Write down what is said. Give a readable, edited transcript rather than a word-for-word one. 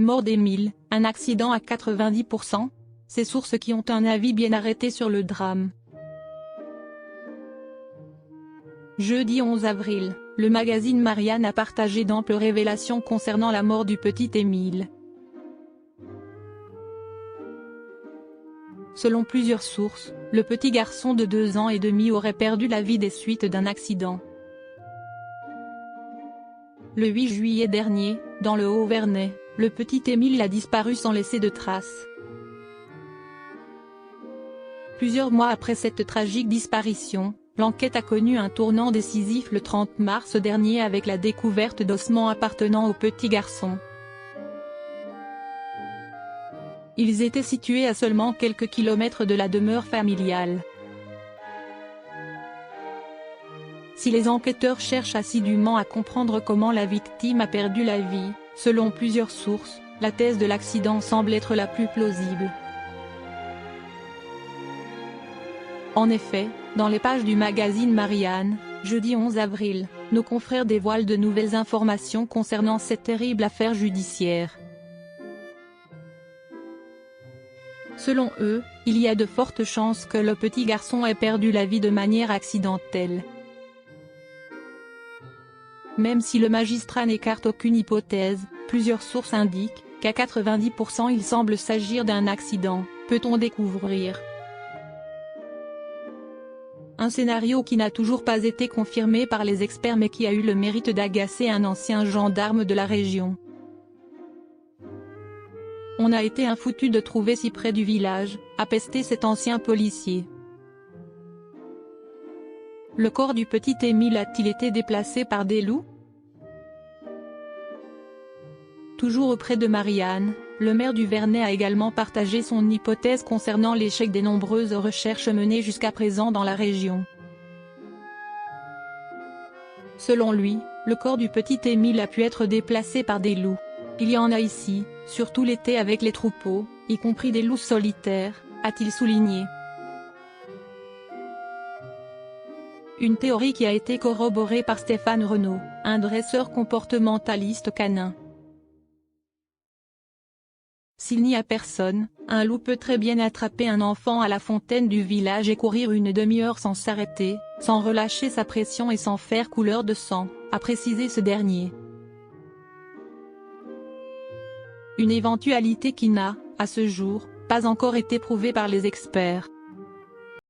Mort d'Émile, un accident à 90%. Ces sources qui ont un avis bien arrêté sur le drame. Jeudi 11 avril, le magazine Marianne a partagé d'amples révélations concernant la mort du petit Émile. Selon plusieurs sources, le petit garçon de 2 ans et demi aurait perdu la vie des suites d'un accident. Le 8 juillet dernier, dans le Haut-Vernay, le petit Émile a disparu sans laisser de traces. Plusieurs mois après cette tragique disparition, l'enquête a connu un tournant décisif le 30 mars dernier avec la découverte d'ossements appartenant au petit garçon. Ils étaient situés à seulement quelques kilomètres de la demeure familiale. Si les enquêteurs cherchent assidûment à comprendre comment la victime a perdu la vie, selon plusieurs sources, la thèse de l'accident semble être la plus plausible. En effet, dans les pages du magazine Marianne, jeudi 11 avril, nos confrères dévoilent de nouvelles informations concernant cette terrible affaire judiciaire. Selon eux, il y a de fortes chances que le petit garçon ait perdu la vie de manière accidentelle. Même si le magistrat n'écarte aucune hypothèse, plusieurs sources indiquent qu'à 90% il semble s'agir d'un accident, peut-on découvrir. Un scénario qui n'a toujours pas été confirmé par les experts mais qui a eu le mérite d'agacer un ancien gendarme de la région. On a été infoutu de trouver si près du village, a pesté cet ancien policier. Le corps du petit Émile a-t-il été déplacé par des loups? Toujours auprès de Marianne, le maire du Vernay a également partagé son hypothèse concernant l'échec des nombreuses recherches menées jusqu'à présent dans la région. Selon lui, le corps du petit Émile a pu être déplacé par des loups. Il y en a ici, surtout l'été avec les troupeaux, y compris des loups solitaires, a-t-il souligné. Une théorie qui a été corroborée par Stéphane Renaud, un dresseur comportementaliste canin. S'il n'y a personne, un loup peut très bien attraper un enfant à la fontaine du village et courir une demi-heure sans s'arrêter, sans relâcher sa pression et sans faire couleur de sang, a précisé ce dernier. Une éventualité qui n'a, à ce jour, pas encore été prouvée par les experts.